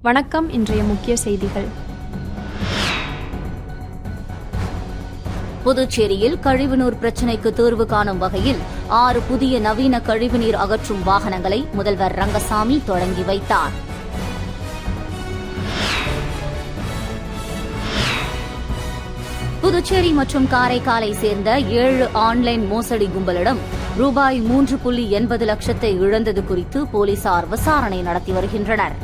வணக்கம். இன்றைய முக்கிய செய்திகள். புதுச்சேரியில் கழிவுநீர் பிரச்சினைக்கு தீர்வு காணும் வகையில் 6 புதிய நவீன கழிவுநீர் அகற்றும் வாகனங்களை முதல்வர் ரங்கசாமி தொடங்கி வைத்தார். புதுச்சேரி மற்றும் காரைக்காலை சேர்ந்த 7 ஆன்லைன் மோசடி கும்பலிடம் ரூபாய் 3.80 லட்சத்தை இழந்தது குறித்து போலீசார் விசாரணை நடத்தி வருகின்றனர்.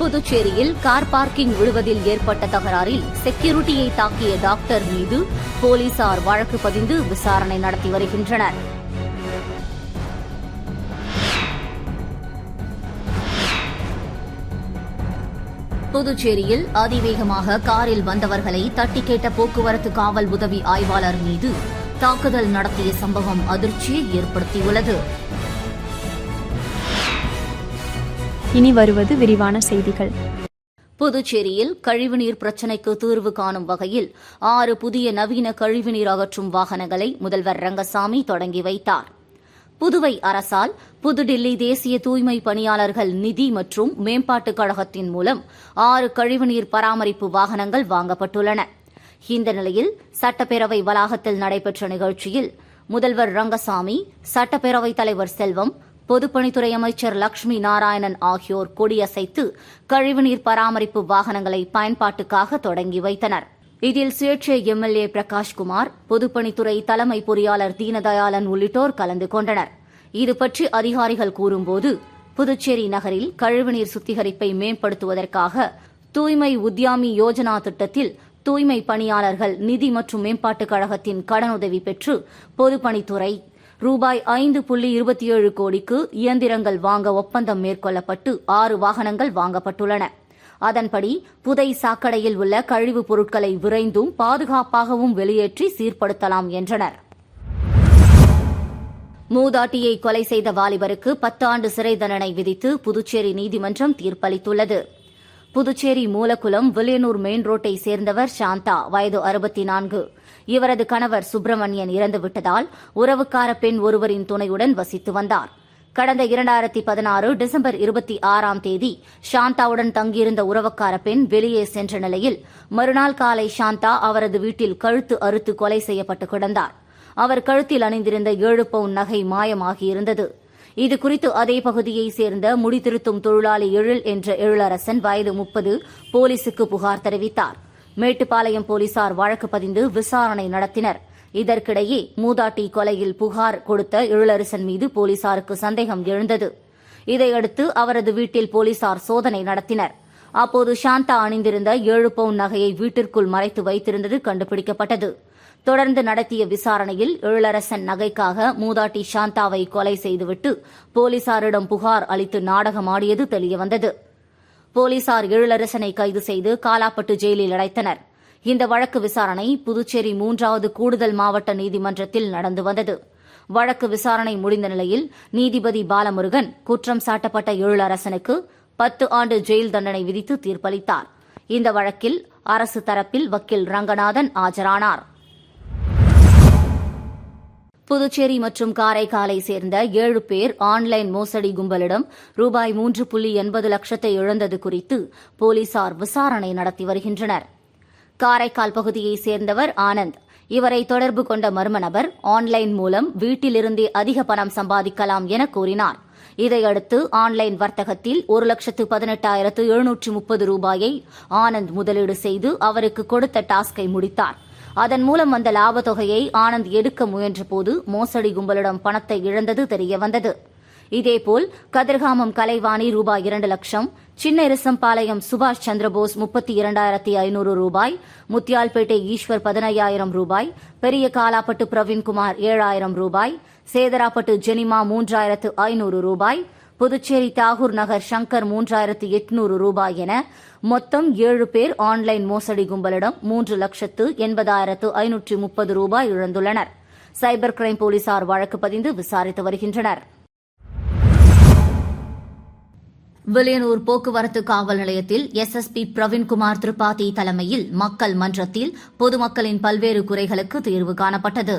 புதுச்சேரியில் கார் பார்க்கிங் விடுவதில் ஏற்பட்ட தகராறில் செக்யூரிட்டியை தாக்கிய டாக்டர் மீது போலீசார் வழக்கு பதிந்து விசாரணை நடத்தி வருகின்றனர். புதுச்சேரியில் அதிவேகமாக காரில் வந்தவர்களை தட்டி கேட்ட போக்குவரத்து காவல் உதவி ஆய்வாளர் மீது தாக்குதல் நடத்திய சம்பவம் அதிர்ச்சியை ஏற்படுத்தியுள்ளது. இனி வருவது விரிவான செய்திகள். புதுச்சேரியில் கழிவுநீர் பிரச்சினைக்கு தீர்வு காணும் வகையில் 6 புதிய நவீன கழிவுநீர் அகற்றும் வாகனங்களை முதல்வர் ரங்கசாமி தொடங்கி வைத்தார். புதுவை அரசால் புதுடில்லி தேசிய தூய்மை பணியாளர்கள் நிதி மற்றும் மேம்பாட்டுக் கழகத்தின் மூலம் 6 கழிவுநீர் பராமரிப்பு வாகனங்கள் வாங்கப்பட்டுள்ளன. இந்த நிலையில் சட்டப்பேரவை வளாகத்தில் நடைபெற்ற நிகழ்ச்சியில் முதல்வர் ரங்கசாமி, சட்டப்பேரவைத் தலைவர் செல்வம், பொதுப்பணித்துறை அமைச்சர் லட்சுமி நாராயணன் ஆகியோர் கொடியசைத்து கழிவுநீர் பராமரிப்பு வாகனங்களை பயன்பாட்டுக்காக தொடங்கி வைத்தனர். இதில் சுயேட்சை எம்எல்ஏ பிரகாஷ்குமார், பொதுப்பணித்துறை தலைமை பொறியாளர் தீனதயாளன் உள்ளிட்டோர் கலந்து கொண்டனர். இதுபற்றி அதிகாரிகள் கூறும்போது, புதுச்சேரி நகரில் கழிவுநீர் சுத்திகரிப்பை மேம்படுத்துவதற்காக தூய்மை உத்யாமி யோஜனா திட்டத்தில் தூய்மை பணியாளர்கள் நிதி மற்றும் மேம்பாட்டுக் கழகத்தின் கடனுதவி பெற்று பொதுப்பணித்துறை ரூபாய் 5.27 கோடிக்கு இயந்திரங்கள் வாங்க ஒப்பந்தம் மேற்கொள்ளப்பட்டு 6 வாகனங்கள் வாங்கப்பட்டுள்ளன. அதன்படி புதை சாக்கடையில் உள்ள கழிவுப் பொருட்களை விரைந்தும் பாதுகாப்பாகவும் வெளியேற்றி சீர்படுத்தலாம் என்றனர். மூதாட்டியை கொலை செய்த வாலிபருக்கு 10 ஆண்டு சிறை தண்டனை விதித்து புதுச்சேரி நீதிமன்றம் தீர்ப்பளித்துள்ளது. புதுச்சேரி மூலக்குளம் வில்லியனூர் மெயின் ரோட்டை சேர்ந்தவர் சாந்தா, வயது 64. இவரது கணவர் சுப்பிரமணியன் இறந்துவிட்டதால் உறவுக்கார பெண் ஒருவரின் துணையுடன் வசித்து வந்தார். கடந்த 2016 டிசம்பர் 26ஆம் தேதி சாந்தாவுடன் தங்கியிருந்த உறவுக்கார பெண் வெளியே சென்ற நிலையில் மறுநாள் காலை சாந்தா அவரது வீட்டில் கழுத்து அறுத்து கொலை செய்யப்பட்டு கிடந்தார். அவர் கழுத்தில் அணிந்திருந்த 7 பவுன் நகை மாயமாகியிருந்தது. இதுகுறித்து அதே பகுதியைச் சேர்ந்த முடித்திருத்தும் தொழிலாளி எழில் என்ற எழிலரசன், வயது 30, போலீசுக்கு புகார் தெரிவித்தார். மேட்டுப்பாளையம் போலீசார் வழக்கு பதிந்து விசாரணை நடத்தினர். இதற்கிடையே மூதாட்டி கொலையில் புகார் கொடுத்த எழிலரசன் மீது போலீசாருக்கு சந்தேகம் எழுந்தது. இதையடுத்து அவரது வீட்டில் போலீசார் சோதனை நடத்தினர். அப்போது சாந்தா அணிந்திருந்த 7 பவுன் நகையை வீட்டிற்குள் மறைத்து வைத்திருந்தது கண்டுபிடிக்கப்பட்டது. தொடர்ந்து நடத்திய விசாரணையில் எழிலரசன் நகைக்காக மூதாட்டி சாந்தாவை கொலை செய்துவிட்டு போலீசாரிடம் புகார் அளித்து நாடகமாடியது தெரியவந்தது. போலீசார் எழிலரசனை கைது செய்து காலாப்பட்டு ஜெயிலில் அடைத்தனர். இந்த வழக்கு விசாரணை புதுச்சேரி 3வது கூடுதல் மாவட்ட நீதிமன்றத்தில் நடந்து வந்தது. வழக்கு விசாரணை முடிந்த நிலையில் நீதிபதி பாலமுருகன் குற்றம் சாட்டப்பட்ட எழிலரசனுக்கு 10 ஆண்டு ஜெயில் தண்டனை விதித்து தீர்ப்பளித்தார். இந்த வழக்கில் அரசு தரப்பில் வக்கீல் ரங்கநாதன் ஆஜரானார். புதுச்சேரி மற்றும் காரைக்காலை சேர்ந்த 7 பேர் ஆன்லைன் மோசடி கும்பலிடம் ரூபாய் 3.80 லட்சத்தை இழந்தது குறித்து போலீசார் விசாரணை நடத்தி வருகின்றனர். காரைக்கால் பகுதியைச் சேர்ந்தவர் ஆனந்த். இவரை தொடர்பு கொண்ட மர்ம நபர் ஆன்லைன் மூலம் வீட்டிலிருந்தே அதிக பணம் சம்பாதிக்கலாம் என கூறினார். இதையடுத்து ஆன்லைன் வர்த்தகத்தில் 1,18,730 ரூபாயை ஆனந்த் முதலீடு செய்து அவருக்கு கொடுத்த டாஸ்கை முடித்தார். அதன் மூலம் வந்த லாப தொகையை ஆனந்த் எடுக்க முயன்றபோது மோசடி கும்பலிடம் பணத்தை இழந்தது தெரியவந்தது. இதேபோல் கதிர்காமம் கலைவாணி ரூபாய் 2 லட்சம், சின்ன எருசம்பாளையம் சுபாஷ் சந்திரபோஸ் 32,500 ரூபாய், முத்தியால்பேட்டை ஈஸ்வர் 15,000 ரூபாய், பெரிய காலாப்பட்டு பிரவீன்குமார் 7,000 ரூபாய், சேதராப்பட்டு ஜெனிமா 3,500 ரூபாய், புதுச்சேரி தாகூர் நகர் சங்கர் 3,800 ரூபாய் என மொத்தம் 7 பேர் ஆன்லைன் மோசடி கும்பலிடம் 3,80,530 ரூபாய் இழந்துள்ளனர். சைபர் கிரைம் போலீசார் வழக்கு பதிந்து விசாரித்து வருகின்றனர். வில்லியனூர் போக்குவரத்து காவல் நிலையத்தில் எஸ்எஸ்பி பிரவீன்குமார் திரிபாதி தலைமையில் மக்கள் மன்றத்தில் பொதுமக்களின் பல்வேறு குறைகளுக்கு தீர்வு காணப்பட்டது.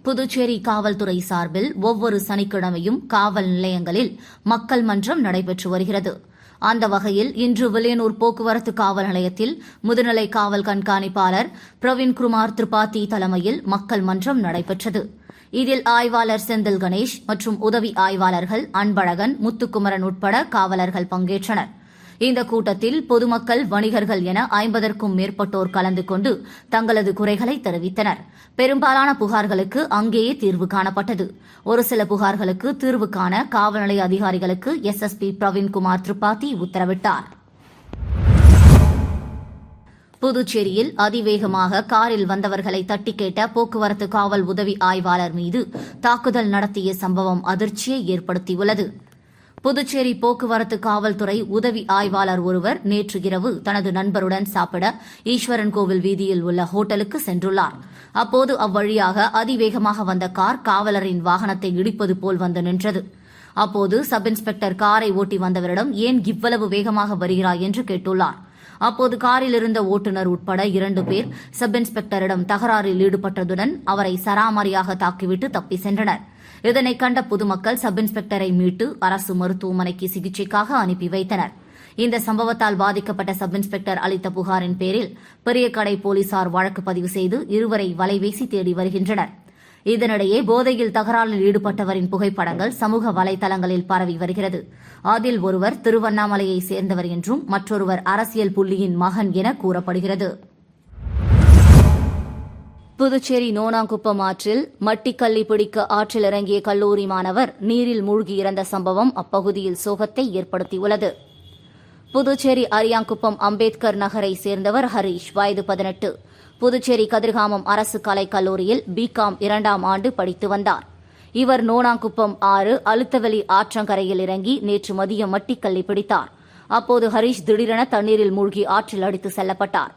புதுச்சேரி காவல்துறை சார்பில் ஒவ்வொரு சனிக்கிழமையும் காவல் நிலையங்களில் மக்கள் மன்றம் நடைபெற்று வருகிறது. அந்த வகையில் இன்று வில்லியனூர் போக்குவரத்து காவல் நிலையத்தில் முதுநிலை காவல் கண்காணிப்பாளர் பிரவீன்குமார் திரிபாதி தலைமையில் மக்கள் மன்றம் நடைபெற்றது. இதில் ஆய்வாளர் செந்தில் கணேஷ் மற்றும் உதவி ஆய்வாளர்கள் அன்பழகன், முத்துக்குமரன் உட்பட காவலர்கள் பங்கேற்றனர். இந்த கூட்டத்தில் பொதுமக்கள், வணிகர்கள் என 50க்கும் மேற்பட்டோர் கலந்து கொண்டு தங்களது குறைகளை தெரிவித்தனர். பெரும்பாலான புகார்களுக்கு அங்கேயே தீர்வு காணப்பட்டது. ஒரு சில புகார்களுக்கு தீர்வு காண காவல் நிலைய அதிகாரிகளுக்கு SSP பிரவீன்குமார் திரிபாதி உத்தரவிட்டார். புதுச்சேரியில் அதிவேகமாக காரில் வந்தவர்களை தட்டி கேட்ட போக்குவரத்து காவல் உதவி ஆய்வாளர் மீது தாக்குதல் நடத்திய சம்பவம் அதிர்ச்சியை ஏற்படுத்தியுள்ளது. புதுச்சேரி போக்குவரத்து காவல்துறை உதவி ஆய்வாளர் ஒருவர் நேற்று இரவு தனது நண்பருடன் சாப்பிட ஈஸ்வரன் கோவில் வீதியில் உள்ள ஹோட்டலுக்கு சென்றுள்ளார். அப்போது அவ்வழியாக அதிவேகமாக வந்த கார் காவலரின் வாகனத்தை இடிப்பது போல் வந்து நின்றது. அப்போது சப் இன்ஸ்பெக்டர் காரை ஓட்டி வந்தவரிடம் ஏன் இவ்வளவு வேகமாக வருகிறாய் என்று கேட்டுள்ளார். அப்போது காரில் இருந்த ஓட்டுநர் உட்பட 2 பேர் சப் இன்ஸ்பெக்டரிடம் தகராறில் ஈடுபட்டதுடன் அவரை சராமரியாக தாக்கிவிட்டு தப்பி சென்றனர். இதனை கண்ட பொதுமக்கள் சப் இன்ஸ்பெக்டரை மீட்டு அரசு மருத்துவமனைக்கு சிகிச்சைக்காக அனுப்பி வைத்தனர். இந்த சம்பவத்தால் பாதிக்கப்பட்ட சப் இன்ஸ்பெக்டர் அளித்த புகாரின் பேரில் பெரியகடை போலீசார் வழக்கு பதிவு செய்து இருவரை வலைவீசி தேடி வருகின்றனர். இதனிடையே போதையில் தகராறில் ஈடுபட்டவரின் புகைப்படங்கள் சமூக வலைதளங்களில் பரவி வருகிறது. அதில் ஒருவர் திருவண்ணாமலையை சேர்ந்தவர் என்றும் மற்றொருவர் அரசியல் புள்ளியின் மகன் என கூறப்படுகிறது. புதுச்சேரி நோனாங்குப்பம் ஆற்றில் மட்டிக்கல்லி பிடிக்க ஆற்றில் இறங்கிய கல்லூரி மாணவர் நீரில் மூழ்கி இறந்த சம்பவம் அப்பகுதியில் சோகத்தை ஏற்படுத்தியுள்ளது. புதுச்சேரி அரியாங்குப்பம் அம்பேத்கர் நகரை சேர்ந்தவர் ஹரீஷ், வயது 18. புதுச்சேரி கதிர்காமம் அரசு கலைக் கல்லூரியில் BCom 2ஆம் ஆண்டு படித்து வந்தார். இவர் நோனாங்குப்பம் ஆறு அழுத்தவெளி ஆற்றங்கரையில் இறங்கி நேற்று மதியம் மட்டிக்கல்லி பிடித்தார். அப்போது ஹரீஷ் திடீரென தண்ணீரில் மூழ்கி ஆற்றில் அடித்து செல்லப்பட்டார்.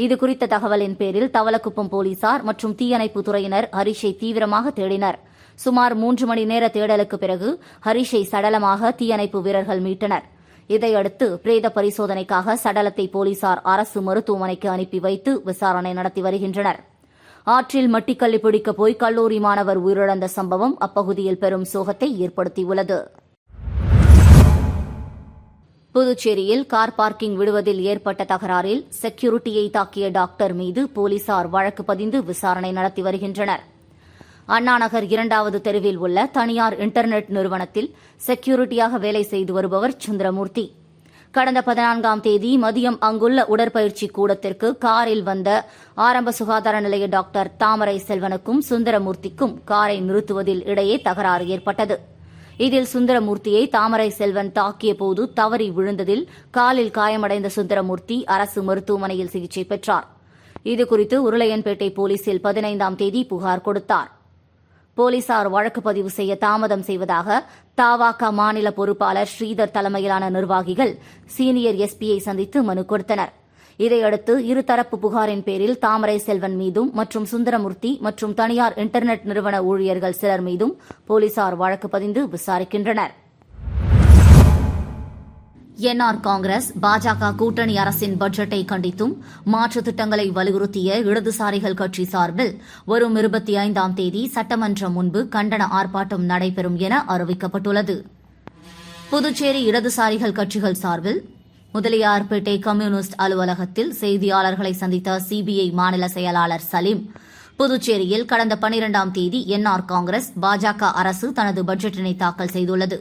இதுகுறித்த தகவலின் பேரில் தவளக்குப்பம் போலீசார் மற்றும் தீயணைப்பு துறையினர் ஹரீஷை தீவிரமாக தேடினர். சுமார் 3 மணி நேர தேடலுக்கு பிறகு ஹரீஷை சடலமாக தீயணைப்பு வீரர்கள் மீட்டனர். இதையடுத்து பிரேத பரிசோதனைக்காக சடலத்தை போலீசார் அரசு மருத்துவமனைக்கு அனுப்பி வைத்து விசாரணை நடத்தி வருகின்றனர். ஆற்றில் மட்டிக்கல்லி பிடிக்க போய் கல்லூரி மாணவர் உயிரிழந்த சம்பவம் அப்பகுதியில் பெரும் சோகத்தை ஏற்படுத்தியுள்ளது. புதுச்சேரியில் கார் பார்க்கிங் விடுவதில் ஏற்பட்ட தகராறில் செக்யூரிட்டியை தாக்கிய டாக்டர் மீது போலீசார் வழக்கு பதிந்து விசாரணை நடத்தி வருகின்றனர். அண்ணாநகர் 2வது தெருவில் உள்ள தனியார் இன்டர்நெட் நிறுவனத்தில் செக்யூரிட்டியாக வேலை செய்து வருபவர் சுந்தரமூர்த்தி. கடந்த 14ஆம் தேதி மதியம் அங்குள்ள உடற்பயிற்சி கூடத்திற்கு காரில் வந்த ஆரம்ப சுகாதார நிலைய டாக்டர் தாமரை செல்வனுக்கும் சுந்தரமூர்த்திக்கும் காரை நிறுத்துவதில் இடையே தகராறு ஏற்பட்டது. இதில் சுந்தரமூர்த்தியை தாமரை செல்வன் தாக்கிய போது தவறி விழுந்ததில் காலில் காயமடைந்த சுந்தரமூர்த்தி அரசு மருத்துவமனையில் சிகிச்சை பெற்றார். இதுகுறித்து உருளையன்பேட்டை போலீசில் 15ஆம் தேதி புகார் கொடுத்தார். போலீசார் வழக்கு பதிவு செய்ய தாமதம் செய்வதாக தவாக மாநில பொறுப்பாளர் ஸ்ரீதர் தலைமையிலான நிர்வாகிகள் சீனியர் SPயை சந்தித்து மனு கொடுத்தனர். இதையடுத்து இருதரப்பு புகாரின் பேரில் தாமரை செல்வன் மீதும் மற்றும் சுந்தரமூர்த்தி மற்றும் தனியார் இன்டர்நெட் நிறுவன ஊழியர்கள் சிலர் மீதும் போலீசார் வழக்கு பதிந்து விசாரிக்கின்றனர். NR காங்கிரஸ் பாஜக கூட்டணி அரசின் பட்ஜெட்டை கண்டித்தும் மாற்றுத் திட்டங்களை வலியுறுத்திய இடதுசாரிகள் கட்சி சார்பில் வரும் 25ஆம் தேதி சட்டமன்றம் முன்பு கண்டன ஆர்ப்பாட்டம் நடைபெறும் என அறிவிக்கப்பட்டுள்ளது. புதுச்சேரி இடதுசாரிகள் கட்சிகள் சார்பில் முதலியார்பேட்டை கம்யூனிஸ்ட் அலுவலகத்தில் செய்தியாளர்களை சந்தித்த CBI மாநில செயலாளர் சலீம், புதுச்சேரியில் கடந்த 12ஆம் தேதி NR காங்கிரஸ் பாஜக அரசு தனது பட்ஜெட்டினை தாக்கல் செய்துள்ளது.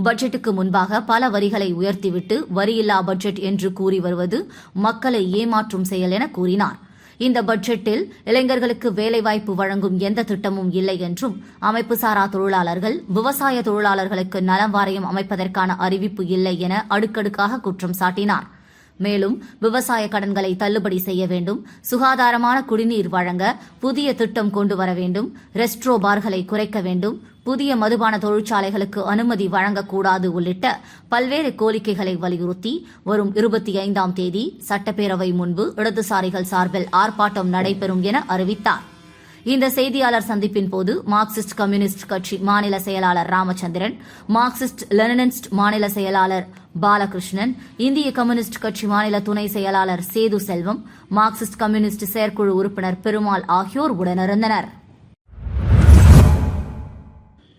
பட்ஜெட்டுக்கு முன்பாக பல வரிகளை உயர்த்திவிட்டு வரியில்லா பட்ஜெட் என்று கூறி வருவது மக்களை ஏமாற்றும் செயல் என கூறினார். இந்த பட்ஜெட்டில் இளைஞர்களுக்கு வேலைவாய்ப்பு வழங்கும் எந்த திட்டமும் இல்லை என்றும் அமைப்புசாரா தொழிலாளர்கள், விவசாய தொழிலாளர்களுக்கு நலம் வாரியம் அமைப்பதற்கான அறிவிப்பு இல்லை என அடுக்கடுக்காக குற்றம் சாட்டினார். மேலும் விவசாய கடன்களை தள்ளுபடி செய்ய வேண்டும், சுகாதாரமான குடிநீர் வழங்க புதிய திட்டம் கொண்டு வர வேண்டும், ரெஸ்ட்ரோ பார்களை குறைக்க வேண்டும், புதிய மதுபான தொழிற்சாலைகளுக்கு அனுமதி வழங்கக்கூடாது உள்ளிட்ட பல்வேறு கோரிக்கைகளை வலியுறுத்தி வரும் 25ஆம் தேதி சட்டப்பேரவை முன்பு இடதுசாரிகள் சார்பில் ஆர்ப்பாட்டம் நடைபெறும் என அறிவித்தார். இந்த செய்தியாளர் சந்திப்பின் போது மார்க்சிஸ்ட் கம்யூனிஸ்ட் கட்சி மாநில செயலாளர் ராமச்சந்திரன், மார்க்சிஸ்ட் லெனினிஸ்ட் மாநில செயலாளர் பாலகிருஷ்ணன், இந்திய கம்யூனிஸ்ட் கட்சி மாநில துணை செயலாளர் சேது செல்வம், மார்க்சிஸ்ட் கம்யூனிஸ்ட் செயற்குழு உறுப்பினர் பெருமாள் ஆகியோர் உடனிருந்தனர்.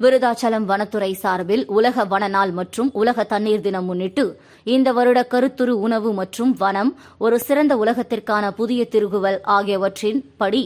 விருதாச்சலம் வனத்துறை சார்பில் உலக வன நாள் மற்றும் உலக தண்ணீர் தினம் முன்னிட்டு இந்த வருட கருத்துரு உணவு மற்றும் வனம் ஒரு சிறந்த உலகத்திற்கான புதிய திருகுவல் ஆகியவற்றின் படி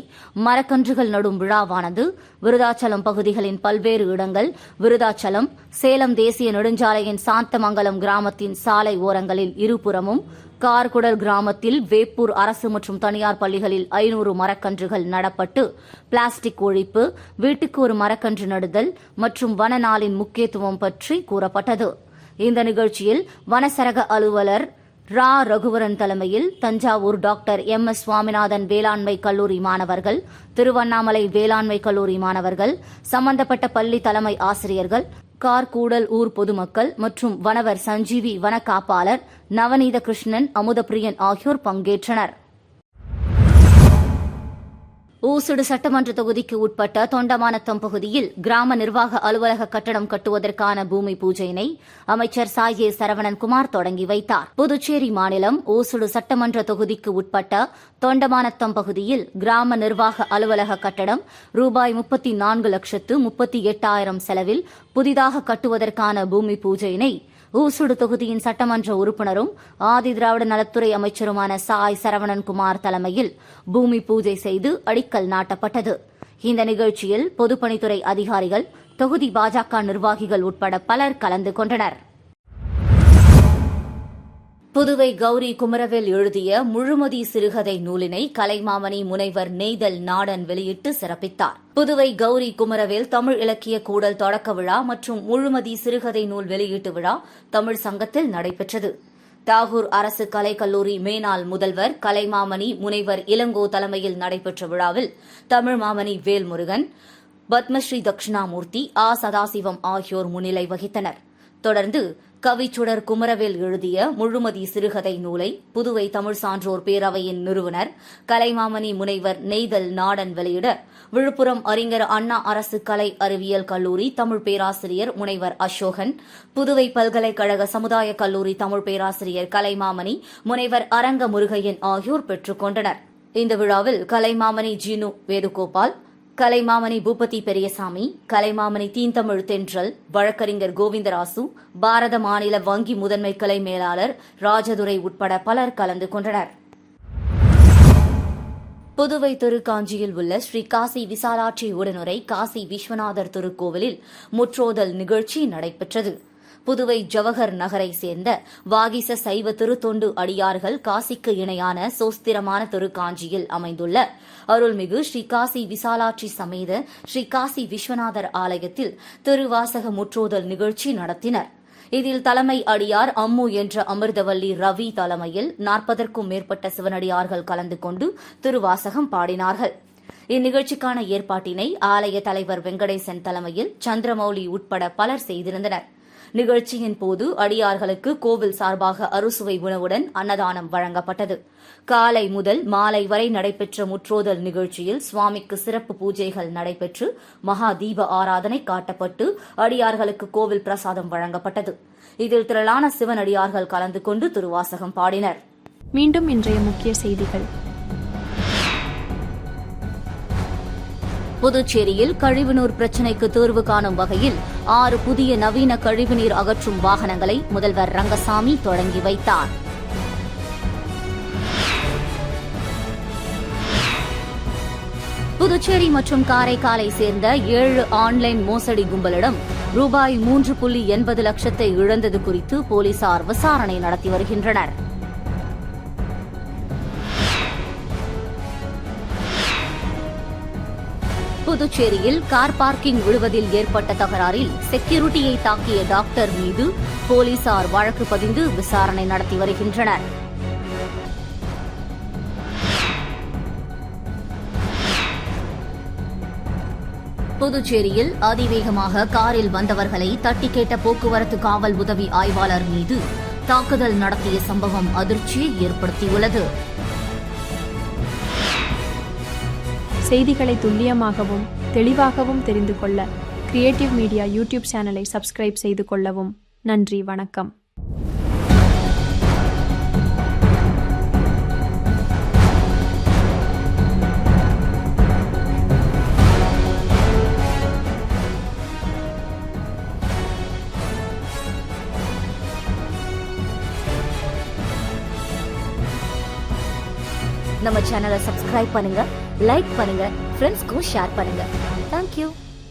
மரக்கன்றுகள் நடும் விழாவானது விருதாச்சலம் பகுதிகளின் பல்வேறு இடங்கள் விருதாச்சலம் சேலம் தேசிய நெடுஞ்சாலையின் சாந்தமங்கலம் கிராமத்தின் சாலை ஓரங்களில் இருபுறமும் கார்குடல் கிராமத்தில் வேப்பூர் அரசு மற்றும் தனியார் பள்ளிகளில் 500 மரக்கன்றுகள் நடப்பட்டு பிளாஸ்டிக் ஒழிப்பு வீட்டுக்கு ஒரு மரக்கன்று நடுதல் மற்றும் வன நாளின் முக்கியத்துவம் பற்றி கூறப்பட்டது. இந்த நிகழ்ச்சியில் வனசரக அலுவலர் ரா ரகுவரன் தலைமையில் தஞ்சாவூர் டாக்டர் MS சுவாமிநாதன் வேளாண்மை கல்லூரி மாணவர்கள், திருவண்ணாமலை வேளாண்மை கல்லூரி மாணவர்கள், சம்பந்தப்பட்ட பள்ளி தலைமை ஆசிரியர்கள், கார்கூடல் ஊர் பொதுமக்கள் மற்றும் வனவர் சஞ்சீவி வன காப்பாளர் நவநீத கிருஷ்ணன் அமுதப்பிரியன் ஆகியோர் பங்கேற்றனர். ஊசுடு சட்டமன்ற தொகுதிக்கு உட்பட்ட தொண்டமானத்தம் பகுதியில் கிராம நிர்வாக அலுவலக கட்டடம் கட்டுவதற்கான பூமி பூஜையினை அமைச்சர் சாயே சரவணன்குமார் தொடங்கி வைத்தார். புதுச்சேரி மாநிலம் ஊசுடு சட்டமன்ற தொகுதிக்கு உட்பட்ட தொண்டமானத்தம் பகுதியில் கிராம நிர்வாக அலுவலக கட்டடம் ரூபாய் 34,38,000 செலவில் புதிதாக கட்டுவதற்கான பூமி பூஜையினை ஊசுடு தொகுதியின் சட்டமன்ற உறுப்பினரும் ஆதிதிராவிட நலத்துறை அமைச்சருமான சாய் சரவணன்குமார் தலைமையில் பூமி பூஜை செய்து அடிக்கல் நாட்டப்பட்டது. இந்த நிகழ்ச்சியில் பொதுப்பணித்துறை அதிகாரிகள், தொகுதி பாஜக நிர்வாகிகள் உட்பட பலர் கலந்து கொண்டனர். புதுவை கௌரி குமரவேல் எழுதிய முழுமதி சிறுகதை நூலினை கலைமாமணி முனைவர் நெய்தல் நாடன் வெளியிட்டு சிறப்பித்தார். புதுவை கௌரி குமரவேல் தமிழ் இலக்கிய கூடல் தொடக்க விழா மற்றும் முழுமதி சிறுகதை நூல் வெளியீட்டு விழா தமிழ் சங்கத்தில் நடைபெற்றது. தாகூர் அரசு கலைக்கல்லூரி மேனாள் முதல்வர் கலைமாமணி முனைவர் இளங்கோ தலைமையில் நடைபெற்ற விழாவில் தமிழ் மாமணி வேல்முருகன், பத்மஸ்ரீ தட்சிணாமூர்த்தி, சதாசிவம் ஆகியோர் முன்னிலை வகித்தனர். தொடர்ந்து கவிச்சுடர் குமரவேல் எழுதிய முழுமதி சிறுகதை நூலை புதுவை தமிழ் சான்றோர் பேரவையின் நிறுவனர் கலைமாமணி முனைவர் நெய்தல் நாடன் வெளியிட விழுப்புரம் அறிஞர் அண்ணா அரசு கலை அறிவியல் கல்லூரி தமிழ் பேராசிரியர் முனைவர் அசோகன், புதுவை பல்கலைக்கழக சமுதாய கல்லூரி தமிழ் பேராசிரியர் கலைமாமணி முனைவர் அரங்க முருகையன் ஆகியோர் பெற்றுக் கொண்டனர். இந்த விழாவில் கலைமாமணி ஜீனு வேணுகோபால், கலைமாமணி பூபதி பெரியசாமி, கலைமாமணி தீந்தமிழ் தென்றல், வழக்கறிஞர் கோவிந்தராசு, பாரத மாநில வங்கி முதன்மை கிளை மேலாளர் ராஜதுரை உட்பட பலர் கலந்து கொண்டனர். புதுவை திருக்காஞ்சியில் உள்ள ஸ்ரீ காசி விசாலாட்சி உடனுரை காசி விஸ்வநாதர் திருக்கோவிலில் முற்றோதல் நிகழ்ச்சி நடைபெற்றது. புதுவை ஜவஹர் நகரை சேர்ந்த வாகிச சைவ திருத்தொண்டு அடியார்கள் காசிக்கு இணையான சோஸ்திரமான திருக்காஞ்சியில் அமைந்துள்ள அருள்மிகு ஸ்ரீ காசி விசாலாட்சி சமேத ஸ்ரீ காசி விஸ்வநாதர் ஆலயத்தில் திருவாசக முற்றோதல் நிகழ்ச்சி நடத்தினர். இதில் தலைமை அடியார் அம்மு என்ற அமிர்தவல்லி ரவி தலைமையில் 40க்கும் மேற்பட்ட சிவனடியார்கள் கலந்து கொண்டு திருவாசகம் பாடினார்கள். இந்நிகழ்ச்சிக்கான ஏற்பாட்டினை ஆலய தலைவர் வெங்கடேசன் தலைமையில் சந்திரமௌலி உட்பட பலர் செய்திருந்தனர். நிகழ்ச்சியின் போது அடியார்களுக்கு கோவில் சார்பாக அறுசுவை உணவுடன் அன்னதானம் வழங்கப்பட்டது. காலை முதல் மாலை வரை நடைபெற்ற முற்றோதல் நிகழ்ச்சியில் சுவாமிக்கு சிறப்பு பூஜைகள் நடைபெற்று மகா தீப ஆராதனை காட்டப்பட்டு அடியார்களுக்கு கோவில் பிரசாதம் வழங்கப்பட்டது. இதில் திரளான சிவனடியார்கள் கலந்து கொண்டு திருவாசகம் பாடினர். மீண்டும் இன்றைய முக்கிய செய்திகள். புதுச்சேரியில் கழிவுநீர் பிரச்சினைக்கு தீர்வு காணும் வகையில் 6 புதிய நவீன கழிவுநீர் அகற்றும் வாகனங்களை முதல்வர் ரங்கசாமி தொடங்கி வைத்தார். புதுச்சேரி மற்றும் காரைக்காலை சேர்ந்த 7 ஆன்லைன் மோசடி கும்பலிடம் ரூபாய் 3.80 லட்சத்தை இழந்தது குறித்து போலீசார் விசாரணை நடத்தி வருகின்றனர். புதுச்சேரியில் கார் பார்க்கிங் விழுவதில் ஏற்பட்ட தகராறில் செக்யூரிட்டியை தாக்கிய டாக்டர் மீது போலீசார் வழக்கு பதிந்து விசாரணை நடத்தி வருகின்றனர். புதுச்சேரியில் அதிவேகமாக காரில் வந்தவர்களை தட்டி கேட்ட போக்குவரத்து காவல் உதவி ஆய்வாளர் மீது தாக்குதல் நடத்திய சம்பவம் அதிர்ச்சியை ஏற்படுத்தியுள்ளது. செய்திகளை துல்லியமாகவும் தெளிவாகவும் தெரிந்து கொள்ள கிரியேட்டிவ் மீடியா யூடியூப் சேனலை சப்ஸ்கிரைப் செய்து கொள்ளவும். நன்றி, வணக்கம். நம்ம சேனலை சப்ஸ்கிரைப் பண்ணுங்க, லைக் பண்ணுங்க, ஃப்ரெண்ட்ஸ்க்கும் ஷேர் பண்ணுங்க. தேங்க்யூ.